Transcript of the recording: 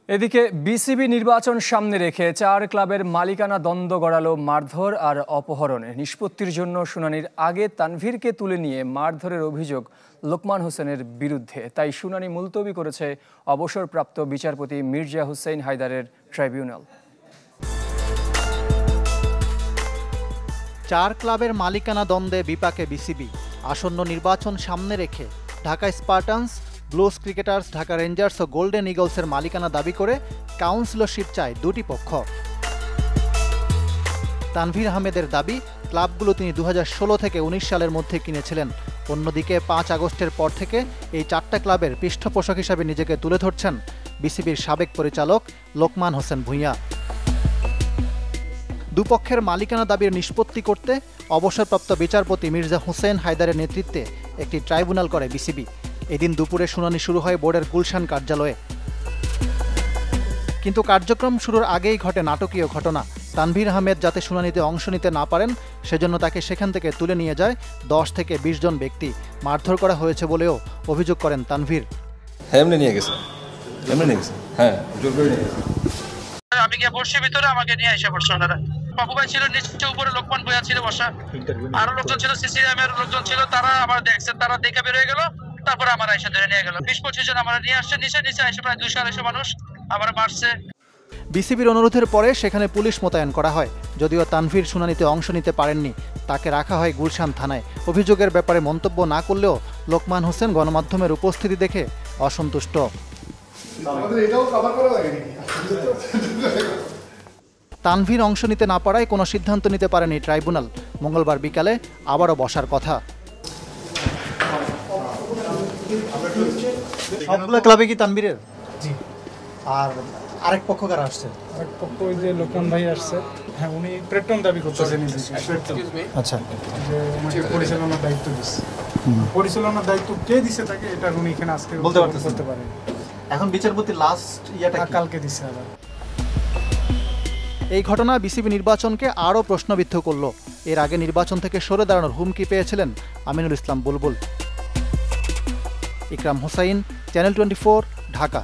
এদিকে বিসিবি নির্বাচন সামনে রেখে 4 ক্লাবের মালিকানা দ্বন্দ্ব গড়ালো মারধর আর অপহরণে। নিষ্পত্তির জন্য শুনানির আগে তানভীরকে তুলে নিয়ে মারধরের অভিযোগ লোকমান হোসেনের বিরুদ্ধে। তাই শুনানি মুলতবি করেছে অবসরপ্রাপ্ত বিচারপতি মির্জা হুসাইন হায়দারের ট্রাইব্যুনাল। 4 ক্লাবের মালিকানা দ্বন্দ্বে বিপাকে বিসিবি। আসন্ন নির্বাচন সামনে রেখে Dhaka Spartans, Blues Cricketers, Dhaka Rangers ও গোল্ডেন ইগলসের মালিকানা দাবি করে কাউন্সিলরশিপ চায় দুটি পক্ষ। তানভীর আহমেদের দাবি, ক্লাবগুলো তিনি 2016 থেকে 19 সালের মধ্যে কিনেছিলেন। অন্যদিকে 5 আগস্টের পর থেকে এই 4টা ক্লাবের পৃষ্ঠপোষক হিসাবে নিজেকে তুলে ধরছেন বিসিবির সাবেক পরিচালক লোকমান হোসেন ভূঁইয়া। দুপক্ষের মালিকানা দাবির নিষ্পত্তি করতে অবসরপ্রাপ্ত বিচারপতি মির্জা হুসাইন হায়দারের নেতৃত্বে একটি ট্রাইব্যুনাল করে বিসিবি। এদিন দুপুরে শুনানি শুরু হয় বোর্ডের গুলশান কার্যালয়ে। কিন্তু কার্যক্রম শুরুর আগেই ঘটে নাটকীয় ঘটনা। তানভীর আহমেদ যাতে শুনানিতে অংশ নিতে না পারেন সেজন্য তাকে সেখান থেকে তুলে নিয়ে যায় 10 থেকে 20 জন ব্যক্তি। মারধর করা হয়েছে বলেও অভিযোগ করেন তানভীর। এমনি নিয়ে গেছে, হ্যাঁ, জোর করে নিয়ে গেছে। আমি গিয়ে বসে ভিতরে, আমাকে নিয়ে এসে বসছে ওনারা। বাবু ভাই ছিল নিচে, উপরে লোকমান ভূঁইয়া ছিল বসা, আরো লোকজন ছিল, সিসিএম এর লোকজন ছিল। তারা আবার দেখছে, তারা দেখে বের হয়ে গেল। তারপরে আমার এসে ধরে নিয়ে গেল। 20-25 জন আমার নিয়ে আসছে নিচে এসে প্রায় 200-250 মানুষ আবার মারছে। বিসিবির অনুরোধের পরে সেখানে পুলিশ মোতায়েন করা হয়। যদিও তানভীর শুনানিতে অংশ নিতে পারেননি, তাকে রাখা হয় গুলশান থানায়। অভিযোগের ব্যাপারে মন্তব্য না করলেও লোকমান হোসেন গণমাধ্যমের উপস্থিতি দেখে অসন্তুষ্ট। তানভীর অংশ নিতে না পারায় কোনো সিদ্ধান্ত নিতে পারেনি ট্রাইব্যুনাল। মঙ্গলবার বিকালে আবারও বসার কথা। সবগুলো ক্লাবে কি তানভীরের? জি। আর আরেক পক্ষ কারা আসছে? আরেক পক্ষ ওই যে লোকমান ভাই আসছে। হ্যাঁ, উনি প্রেটন দাবি করতেছেন। আচ্ছা, যে উনি পরিচালনার দায়িত্ব দিচ্ছে। পরিচালনার দায়িত্ব কে দিছে তাকে, এটা উনি এখানে আজকে বলতে পারেন। এখন বিচারপতি লাস্ট কালকে দিচ্ছে আবার। এই ঘটনা বিসিবি নির্বাচনকে আরও প্রশ্নবিদ্ধ করল। এর আগে নির্বাচন থেকে সরে দাঁড়ানোর হুমকি পেয়েছিলেন আমিনুল ইসলাম বুলবুল। ইকরাম হোসাইন, চ্যানেল 24, ঢাকা।